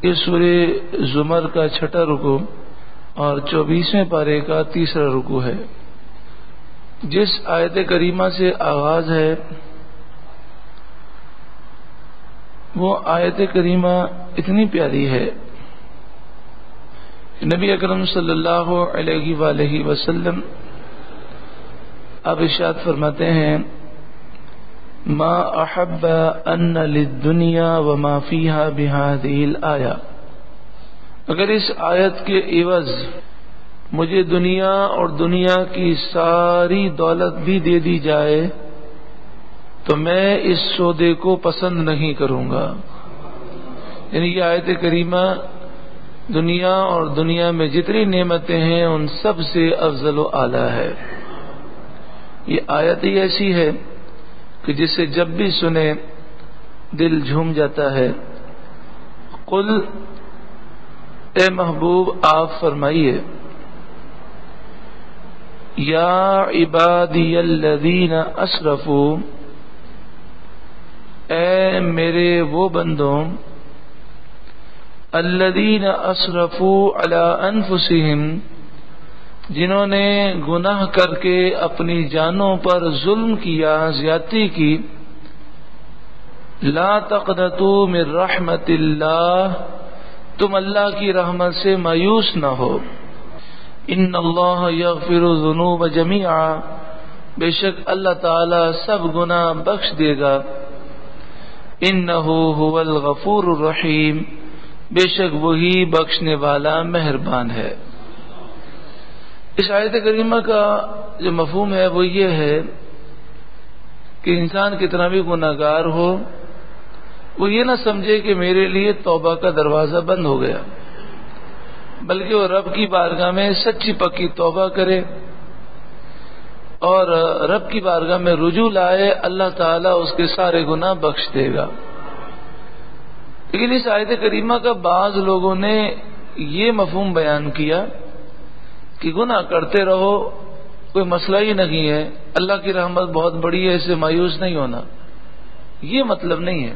یہ سورہ زمر کا چھٹا رکوع اور 24ویں پارے کا تیسرا رکوع ہے. جس آیت کریمہ سے آغاز ہے وہ آیت کریمہ اتنی پیاری ہے کہ نبی اکرم صلی اللہ علیہ وآلہ وسلم اب ارشاد فرماتے ہیں ما احب ان للدنیا وما فیہا بہذہ الآیہ. اگر اس آیت کے عوض مجھے دنیا اور دنیا کی ساری دولت بھی دے دی جائے تو میں اس سودے کو پسند نہیں کروں گا. یعنی یہ آیت کریمہ دنیا اور دنیا میں جتنی نعمتیں ہیں ان سب سے افضل و اعلیٰ ہے. یہ آیت ہی ایسی ہے کہ جسے جب بھی سنے دل جھوم جاتا ہے. قل اے محبوب آپ فرمائیے یا عبادی الذین اسرفوا، اے میرے وہ بندوں الذین اسرفوا علی انفسہم، جنہوں نے گناہ کر کے اپنی جانوں پر ظلم کیا، زیادتی کی. لا تقنطوا من رحمت اللہ، تم اللہ کی رحمت سے مایوس نہ ہو. ان اللہ یغفر الذنوب جميعا، بے شک اللہ تعالی سب گناہ بخش دے گا. انہ هو الغفور الرحیم، بے شک وہی بخشنے والا مہربان ہے. اس آیت کریمہ کا جو مفہوم ہے وہ یہ ہے کہ انسان کتنا بھی گناہ گار ہو وہ یہ نہ سمجھے کہ میرے لیے توبہ کا دروازہ بند ہو گیا، بلکہ وہ رب کی بارگاہ میں سچی پکی توبہ کرے اور رب کی بارگاہ میں رجوع لائے. اللہ تعالیٰ اس کے سارے گناہ بخش دے گا. لیکن اس آیت کریمہ کا بعض لوگوں نے یہ مفہوم بیان کیا کہ گناہ کرتے رہو، کوئی مسئلہ ہی نہیں ہے، اللہ کی رحمت بہت بڑی ہے، اس سے مایوس نہیں ہونا. یہ مطلب نہیں ہے.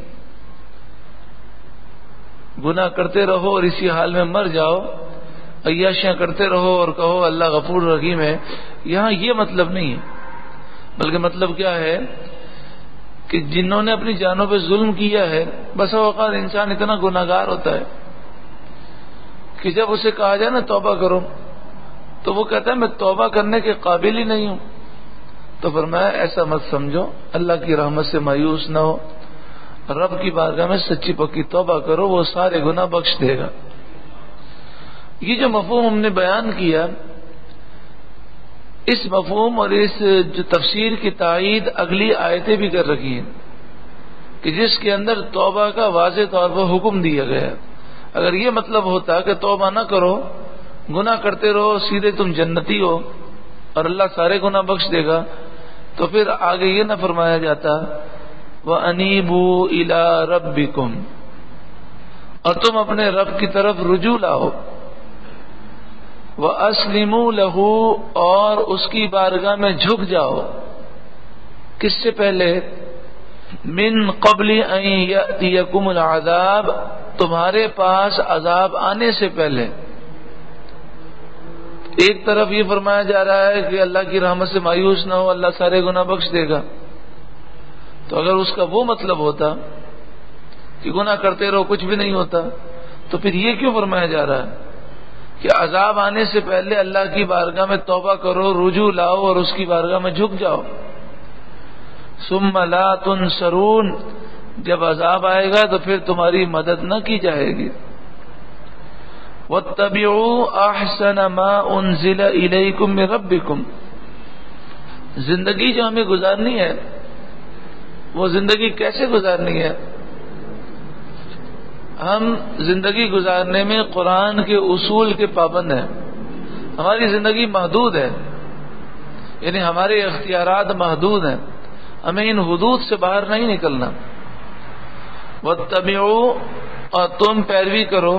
گناہ کرتے رہو اور اسی حال میں مر جاؤ، عیاشیاں کرتے رہو اور کہو اللہ غفور رحیم ہے، یہاں یہ مطلب نہیں ہے. بلکہ مطلب کیا ہے کہ جنہوں نے اپنی جانوں پہ ظلم کیا ہے، بس اوقات انسان اتنا گناہ گار ہوتا ہے کہ جب اسے کہا جائے نا توبہ کرو تو وہ کہتا ہے میں توبہ کرنے کے قابل ہی نہیں ہوں. تو فرمایا ایسا مت سمجھو، اللہ کی رحمت سے مایوس نہ ہو، رب کی بارگاہ میں سچی پکی توبہ کرو، وہ سارے گناہ بخش دے گا. یہ جو مفہوم ہم نے بیان کیا، اس مفہوم اور اس جو تفسیر کی تائید اگلی آیتیں بھی کر رکھی ہیں کہ جس کے اندر توبہ کا واضح طور پر حکم دیا گیا. اگر یہ مطلب ہوتا کہ توبہ نہ کرو، گناہ کرتے رہو، سیدھے تم جنتی ہو اور اللہ سارے گناہ بخش دے گا، تو پھر آگے یہ نہ فرمایا جاتا وَأَنِيبُوا إِلَىٰ رَبِّكُمْ، اور تم اپنے رب کی طرف رجوع لاؤ. وَأَسْلِمُوا لَهُ، اور اس کی بارگاہ میں جھک جاؤ. کس سے پہلے؟ مِن قَبْلِ أَن يَأْتِيَكُمُ الْعَذَابُ، تمہارے پاس عذاب آنے سے پہلے. ایک طرف یہ فرمایا جا رہا ہے کہ اللہ کی رحمت سے مایوس نہ ہو، اللہ سارے گناہ بخش دے گا. تو اگر اس کا وہ مطلب ہوتا کہ گناہ کرتے رہو کچھ بھی نہیں ہوتا، تو پھر یہ کیوں فرمایا جا رہا ہے کہ عذاب آنے سے پہلے اللہ کی بارگاہ میں توبہ کرو، رجوع لاؤ اور اس کی بارگاہ میں جھک جاؤ. ثم لا تنصرون، جب عذاب آئے گا تو پھر تمہاری مدد نہ کی جائے گی. وَاتَّبِعُوا أَحْسَنَ مَا أُنزِلَ إِلَيْكُم مِّن رَّبِّكُمْ، زندگی جو ہمیں گزارنی ہے وہ زندگی کیسے گزارنی ہے؟ ہم زندگی گزارنے میں قرآن کے اصول کے پابند ہیں. ہماری زندگی محدود ہے، یعنی ہمارے اختیارات محدود ہیں، ہمیں ان حدود سے باہر نہیں نکلنا. وَاتَّبِعُوا، اور تم پیروی کرو،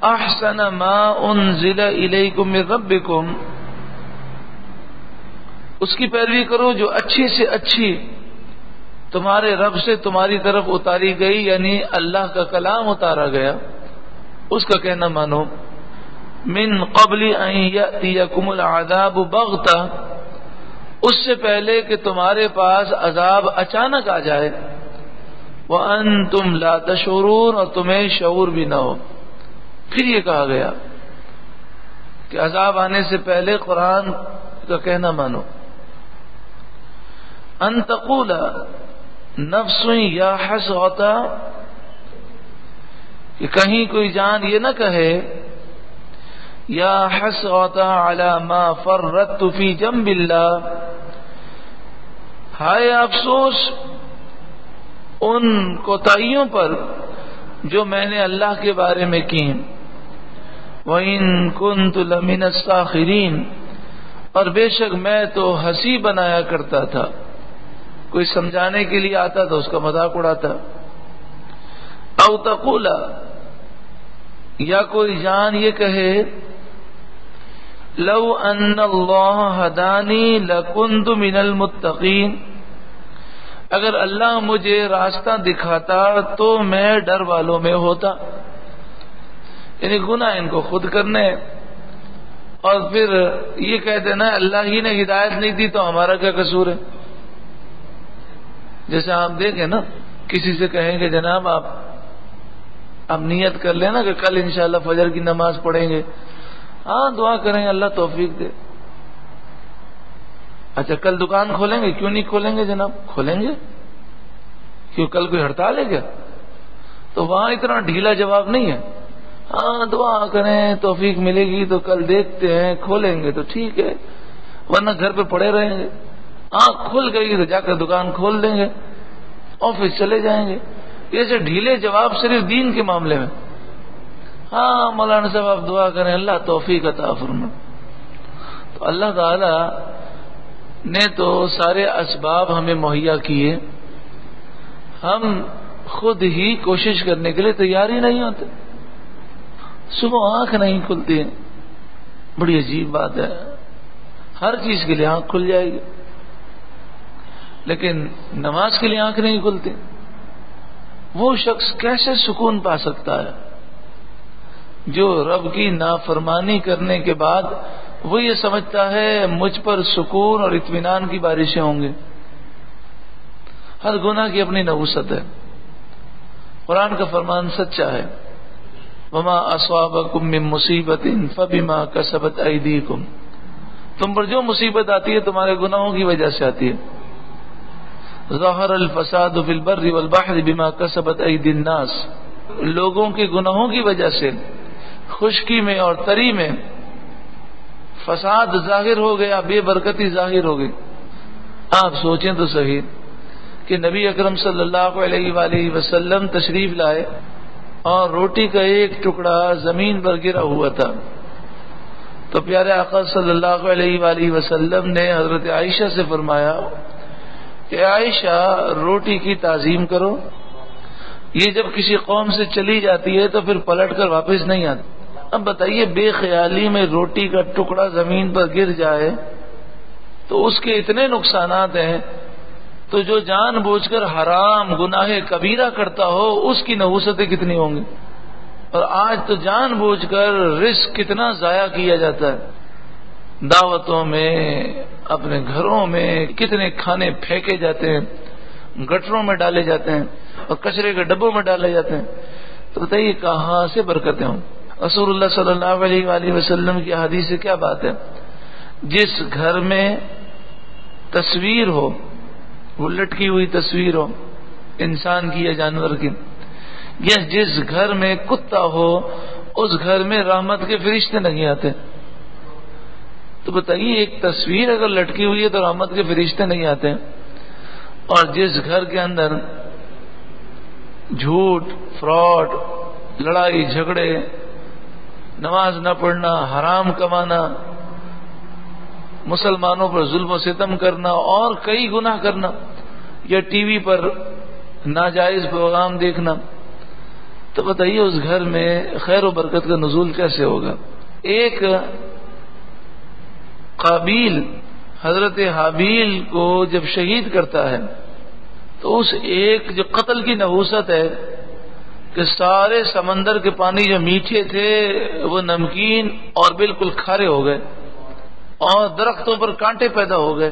احسن ما انزل الیکم من ربکم، اس کی پیروی کرو جو اچھی سے اچھی تمہارے رب سے تمہاری طرف اتاری گئی، یعنی اللہ کا کلام اتارا گیا، اس کا کہنا مانو۔ من قبل ان یأتیکم العذاب بغتہ، اس سے پہلے کہ تمہارے پاس عذاب اچانک آ جائے، وانتم لا تشعرون، اور تمہیں شعور بھی نہ ہو۔ پھر یہ کہا گیا کہ عذاب آنے سے پہلے قرآن کا کہنا مانو۔ ان تقول نفس یا حسرتا، کہ کہیں کوئی جان یہ نہ کہے یا حسرتا علی ما فرطت فی جنب اللہ، ہائے افسوس ان کوتاہیوں پر جو میں نے اللہ کے بارے میں کی۔ وَإِن كُنتُ لَمِنَ السَّاخِرِينَ، اور بے شک میں تو ہنسی بنایا کرتا تھا، کوئی سمجھانے کے لیے آتا تھا اس کا مذاق اڑاتا۔ او تقول، یا کوئی جان یہ کہے لو ان اللہ ہدانی لکنت من المتقین، اگر اللہ مجھے راستہ دکھاتا تو میں ڈر والوں میں ہوتا۔ یعنی گناہ ان کو خود کرنے، اور پھر یہ کہتے نا اللہ ہی نے ہدایت نہیں دی تو ہمارا کیا قصور ہے۔ جیسے آپ دیکھیں نا، کسی سے کہیں کہ جناب آپ نیت کر لیں نا کہ کل انشاءاللہ فجر کی نماز پڑھیں گے، ہاں دعا کریں اللہ توفیق دے۔ اچھا کل دکان کھولیں گے؟ کیوں نہیں کھولیں گے جناب؟ کھولیں گے، کیوں کل کوئی ہڑتال ہے کیا؟ تو وہاں اتنا ڈھیلا جواب نہیں ہے، ہاں دعا کریں توفیق ملے گی تو کل دیکھتے ہیں کھولیں گے تو ٹھیک ہے، ورنہ گھر پہ پڑے رہیں گے۔ آنکھ کھل گئی تو جا کر دکان کھول دیں گے، آفس چلے جائیں گے۔ ایسے ڈھیلے جواب صرف دین کے معاملے میں، ہاں مولانا صاحب آپ دعا کریں اللہ توفیق عطا فرمائے۔ تو اللہ تعالی نے تو سارے اسباب ہمیں مہیا کیے، ہم خود ہی کوشش کرنے کے لیے تیار ہی نہیں ہوتے۔ صبح آنکھ نہیں کھلتی، بڑی عجیب بات ہے، ہر چیز کے لیے آنکھ کھل جائے گی لیکن نماز کے لیے آنکھ نہیں کھلتی۔ وہ شخص کیسے سکون پا سکتا ہے جو رب کی نافرمانی کرنے کے بعد وہ یہ سمجھتا ہے مجھ پر سکون اور اطمینان کی بارشیں ہوں گے۔ ہر گناہ کی اپنی نحوست ہے، قرآن کا فرمان سچا ہے، وما اصابکم من مصیبت فبما کسبت ایدیکم، تم پر جو مصیبت آتی ہے تمہارے گناہوں کی وجہ سے آتی ہے۔ ظہر الفساد فی البر والبحر بما کسبت ایدی الناس، لوگوں کے گناہوں کی وجہ سے خشکی میں اور تری میں فساد ظاہر ہو گیا، بے برکتی ظاہر ہو گئی۔ آپ سوچیں تو صحیح کہ نبی اکرم صلی اللہ علیہ وآلہ وسلم تشریف لائے اور روٹی کا ایک ٹکڑا زمین پر گرا ہوا تھا، تو پیارے آقا صلی اللہ علیہ وآلہ وسلم نے حضرت عائشہ سے فرمایا کہ عائشہ روٹی کی تعظیم کرو، یہ جب کسی قوم سے چلی جاتی ہے تو پھر پلٹ کر واپس نہیں آتی۔ اب بتائیے بے خیالی میں روٹی کا ٹکڑا زمین پر گر جائے تو اس کے اتنے نقصانات ہیں، تو جو جان بوجھ کر حرام گناہ کبیرہ کرتا ہو اس کی نحوستیں کتنی ہوں گی۔ اور آج تو جان بوجھ کر رزق کتنا ضائع کیا جاتا ہے، دعوتوں میں اپنے گھروں میں کتنے کھانے پھینکے جاتے ہیں، گٹروں میں ڈالے جاتے ہیں اور کچرے کے ڈبوں میں ڈالے جاتے ہیں، تو بتائیے کہاں سے برکتیں ہوں۔ رسول اللہ صلی اللہ علیہ وآلہ وسلم کی حدیث سے کیا بات ہے، جس گھر میں تصویر ہو، وہ لٹکی ہوئی تصویر ہو انسان کی یا جانور کی، یا جس گھر میں کتا ہو اس گھر میں رحمت کے فرشتے نہیں آتے۔ تو بتائیے ایک تصویر اگر لٹکی ہوئی ہے تو رحمت کے فرشتے نہیں آتے، اور جس گھر کے اندر جھوٹ، فراڈ، لڑائی جھگڑے، نماز نہ پڑھنا، حرام کمانا، مسلمانوں پر ظلم و ستم کرنا اور کئی گناہ کرنا، یا ٹی وی پر ناجائز پروگرام دیکھنا، تو بتائیے اس گھر میں خیر و برکت کا نزول کیسے ہوگا۔ ایک قابیل حضرت حابیل کو جب شہید کرتا ہے تو اس ایک جو قتل کی نحوست ہے کہ سارے سمندر کے پانی جو میٹھے تھے وہ نمکین اور بالکل کھارے ہو گئے اور درختوں پر کانٹے پیدا ہو گئے.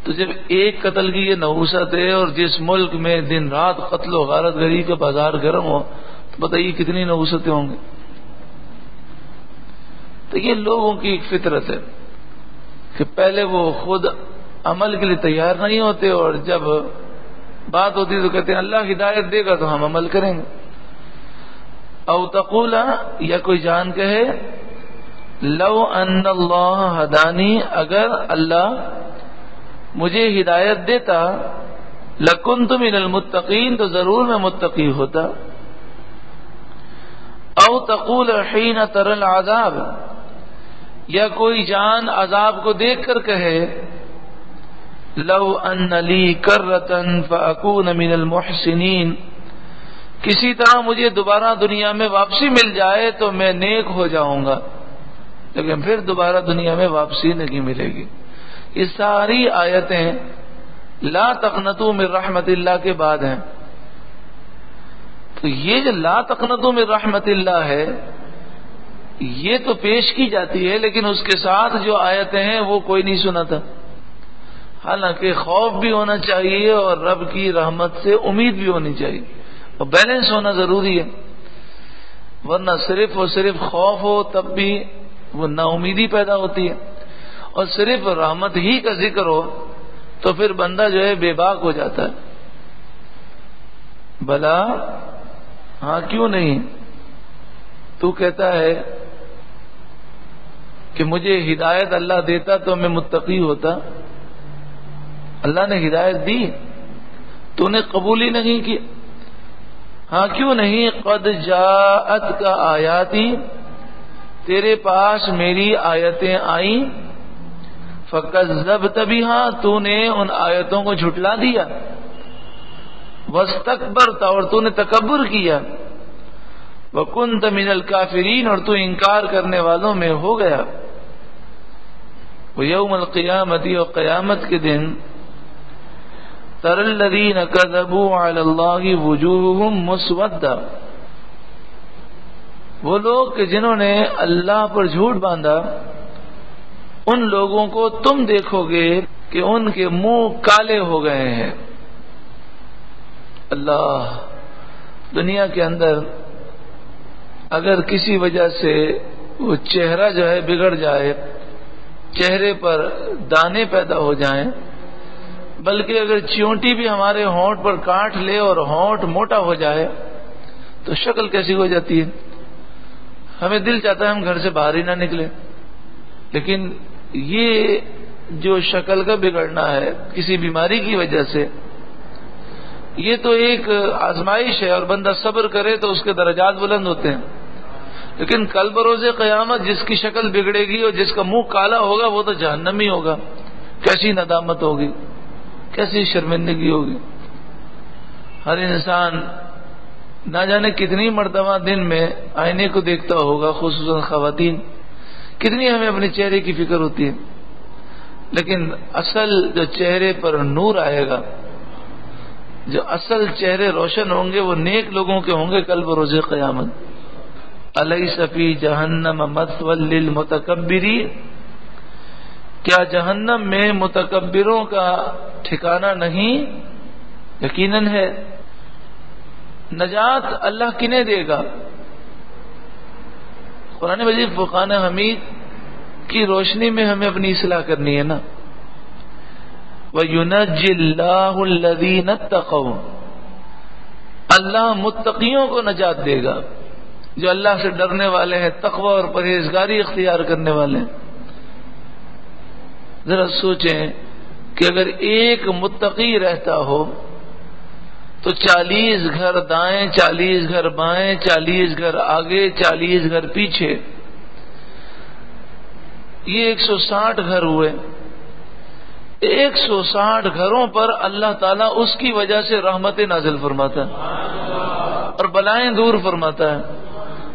تو جب ایک قتل کی یہ نحوست ہے اور جس ملک میں دن رات قتل و غارت گری کا بازار گرم ہو تو بتائیے کتنی نحوستیں ہوں گی. تو یہ لوگوں کی ایک فطرت ہے کہ پہلے وہ خود عمل کے لیے تیار نہیں ہوتے اور جب بات ہوتی تو کہتے ہیں اللہ ہدایت دے گا تو ہم عمل کریں گے. او تقولا یا کوئی جان کہے لو ان اللہ ہدانی اگر اللہ مجھے ہدایت دیتا لکنت من المتقین تو ضرور میں متقی ہوتا. او تقول حین تر العذاب یا کوئی جان عذاب کو دیکھ کر کہے لو ان لی کرۃ فاکون من المحسنین کسی طرح مجھے دوبارہ دنیا میں واپسی مل جائے تو میں نیک ہو جاؤں گا. لیکن پھر دوبارہ دنیا میں واپسی نہیں ملے گی. یہ ساری آیتیں لا تقنطوا من رحمت اللہ کے بعد ہیں. تو یہ جو لا تقنطوا من رحمت اللہ ہے یہ تو پیش کی جاتی ہے لیکن اس کے ساتھ جو آیتیں ہیں وہ کوئی نہیں سناتا. حالانکہ خوف بھی ہونا چاہیے اور رب کی رحمت سے امید بھی ہونی چاہیے اور بیلنس ہونا ضروری ہے. ورنہ صرف اور صرف خوف ہو تب بھی وہ نا امیدی پیدا ہوتی ہے اور صرف رحمت ہی کا ذکر ہو تو پھر بندہ جو ہے بے باک ہو جاتا ہے. بلا ہاں کیوں نہیں تو کہتا ہے کہ مجھے ہدایت اللہ دیتا تو میں متقی ہوتا. اللہ نے ہدایت دی تو نے قبول ہی نہیں کی. ہاں کیوں نہیں قد جاءت کا آیاتی تیرے پاس میری آیتیں آئیں فکذبت بہا تو نے ان آیتوں کو جھٹلا دیا واستکبرت اور تو نے تکبر کیا وکنت من الکافرین اور تو انکار کرنے والوں میں ہو گیا. ویوم القیامت اور قیامت کے دن تر الذین کذبوا علی اللہ وجوہہم مسودہ وہ لوگ کہ جنہوں نے اللہ پر جھوٹ باندھا ان لوگوں کو تم دیکھو گے کہ ان کے منہ کالے ہو گئے ہیں. اللہ دنیا کے اندر اگر کسی وجہ سے وہ چہرہ جو ہے بگڑ جائے چہرے پر دانے پیدا ہو جائیں بلکہ اگر چیونٹی بھی ہمارے ہونٹ پر کاٹ لے اور ہونٹ موٹا ہو جائے تو شکل کیسی ہو جاتی ہے. ہمیں دل چاہتا ہے ہم گھر سے باہر ہی نہ نکلے. لیکن یہ جو شکل کا بگڑنا ہے کسی بیماری کی وجہ سے یہ تو ایک آزمائش ہے اور بندہ صبر کرے تو اس کے درجات بلند ہوتے ہیں. لیکن کل بروز قیامت جس کی شکل بگڑے گی اور جس کا منہ کالا ہوگا وہ تو جہنمی ہوگا. کیسی ندامت ہوگی کیسی شرمندگی ہوگی. ہر انسان نہ جانے کتنی مرتبہ دن میں آئینے کو دیکھتا ہوگا خصوصاً خواتین کتنی ہمیں اپنے چہرے کی فکر ہوتی ہے. لیکن اصل جو چہرے پر نور آئے گا جو اصل چہرے روشن ہوں گے وہ نیک لوگوں کے ہوں گے کل بروز قیامت. الیس فی جہنم مثوی للمتکبرین کیا جہنم میں متکبروں کا ٹھکانہ نہیں؟ یقیناً ہے. نجات اللہ کنہیں دے گا؟ قرآن مجید فرقان حمید کی روشنی میں ہمیں اپنی اصلاح کرنی ہے نا. وَيُنَجِّ اللَّهُ الَّذِينَ اتَّقَوْا اللہ متقیوں کو نجات دے گا جو اللہ سے ڈرنے والے ہیں تقوی اور پرہیزگاری اختیار کرنے والے ہیں. ذرا سوچیں کہ اگر ایک متقی رہتا ہو تو 40 گھر دائیں 40 گھر بائیں 40 گھر آگے 40 گھر پیچھے یہ 160 گھر ہوئے. 160 گھروں پر اللہ تعالیٰ اس کی وجہ سے رحمتیں نازل فرماتا ہے اور بلائیں دور فرماتا ہے.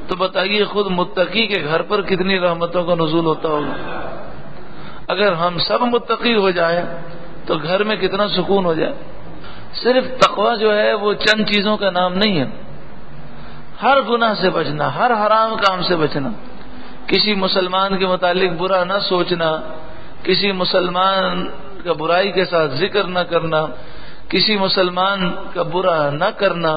تو بتائیے خود متقی کے گھر پر کتنی رحمتوں کا نزول ہوتا ہوگا. اگر ہم سب متقی ہو جائیں تو گھر میں کتنا سکون ہو جائے. صرف تقوی جو ہے وہ چند چیزوں کا نام نہیں ہے، ہر گناہ سے بچنا، ہر حرام کام سے بچنا، کسی مسلمان کے متعلق برا نہ سوچنا، کسی مسلمان کا برائی کے ساتھ ذکر نہ کرنا، کسی مسلمان کا برا نہ کرنا،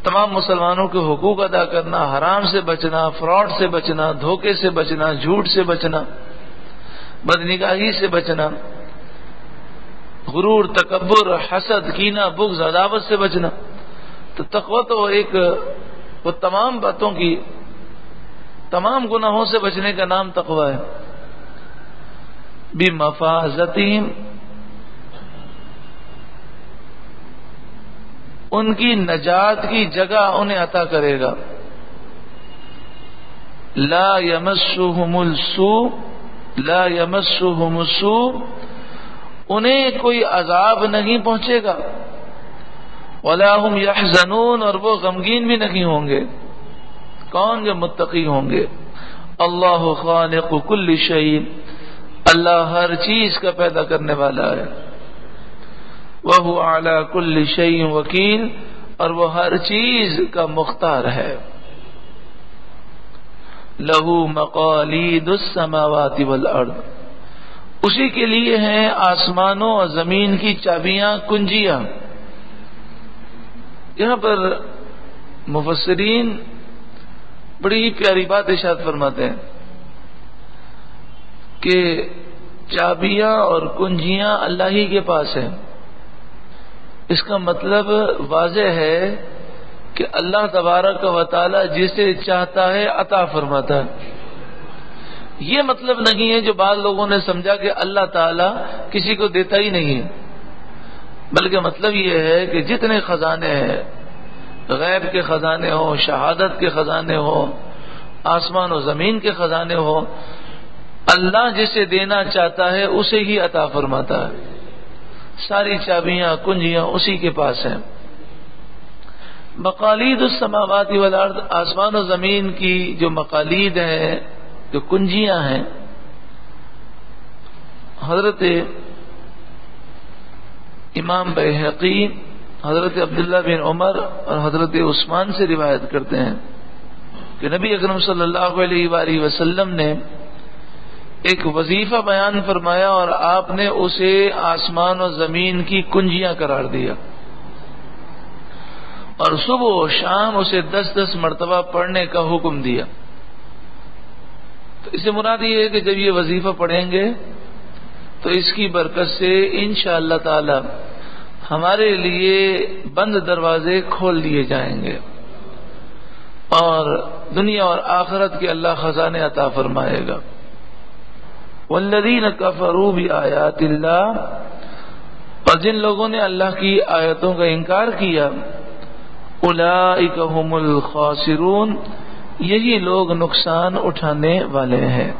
تمام مسلمانوں کے حقوق ادا کرنا، حرام سے بچنا، فراڈ سے بچنا، دھوکے سے بچنا، جھوٹ سے بچنا، بدنگاہی سے بچنا، غرور، تکبر، حسد، کینہ، بغض، عداوت سے بچنا۔ تو تقوی تو وہ تمام باتوں کی، تمام گناہوں سے بچنے کا نام تقوی ہے۔ بمفازتہم، ان کی نجات کی جگہ انہیں عطا کرے گا۔ لا یمسہم السوء، لا یمسہم السوء، انہیں کوئی عذاب نہیں پہنچے گا۔ ولا هم يحزنون، اور وہ غمگین بھی نہیں ہوں گے۔ کون؟ جو متقی ہوں گے۔ اللہ خالق کل شیء، اللہ ہر چیز کا پیدا کرنے والا ہے۔ وَهُوَ عَلَى كُلِّ شَيْءٍ وَكِيلٌ، اور وہ ہر چیز کا مختار ہے۔ لَهُ مَقَالِيدُ السَّمَاوَاتِ وَالْأَرْضِ، اسی کے لیے ہیں آسمانوں اور زمین کی چابیاں، کنجیاں۔ یہاں پر مفسرین بڑی ہی پیاری بات ارشاد فرماتے ہیں کہ چابیاں اور کنجیاں اللہ ہی کے پاس ہیں۔ اس کا مطلب واضح ہے کہ اللہ تبارک و تعالی جسے چاہتا ہے عطا فرماتا ہے۔ یہ مطلب نہیں ہے جو بعض لوگوں نے سمجھا کہ اللہ تعالی کسی کو دیتا ہی نہیں ہے، بلکہ مطلب یہ ہے کہ جتنے خزانے ہیں، غیب کے خزانے ہوں، شہادت کے خزانے ہوں، آسمان و زمین کے خزانے ہوں، اللہ جسے دینا چاہتا ہے اسے ہی عطا فرماتا ہے۔ ساری چابیاں، کنجیاں اسی کے پاس ہیں۔ مقالید السماوات والارض، آسمان و زمین کی جو مقالید ہیں، جو کنجیاں ہیں، حضرت امام بیہقی حضرت عبداللہ بن عمر اور حضرت عثمان سے روایت کرتے ہیں کہ نبی اکرم صلی اللہ علیہ وآلہ وسلم نے ایک وظیفہ بیان فرمایا اور آپ نے اسے آسمان و زمین کی کنجیاں قرار دیا، اور صبح و شام اسے 10 مرتبہ پڑھنے کا حکم دیا۔ تو اس سے مراد یہ ہے کہ جب یہ وظیفہ پڑھیں گے تو اس کی برکت سے انشاءاللہ تعالی ہمارے لیے بند دروازے کھول دیے جائیں گے، اور دنیا اور آخرت کے اللہ خزانے عطا فرمائے گا۔ والذین کفروا بآیات اللہ، اور جن لوگوں نے اللہ کی آیتوں کا انکار کیا، اولئک هم الخاسرون، یہی لوگ نقصان اٹھانے والے ہیں۔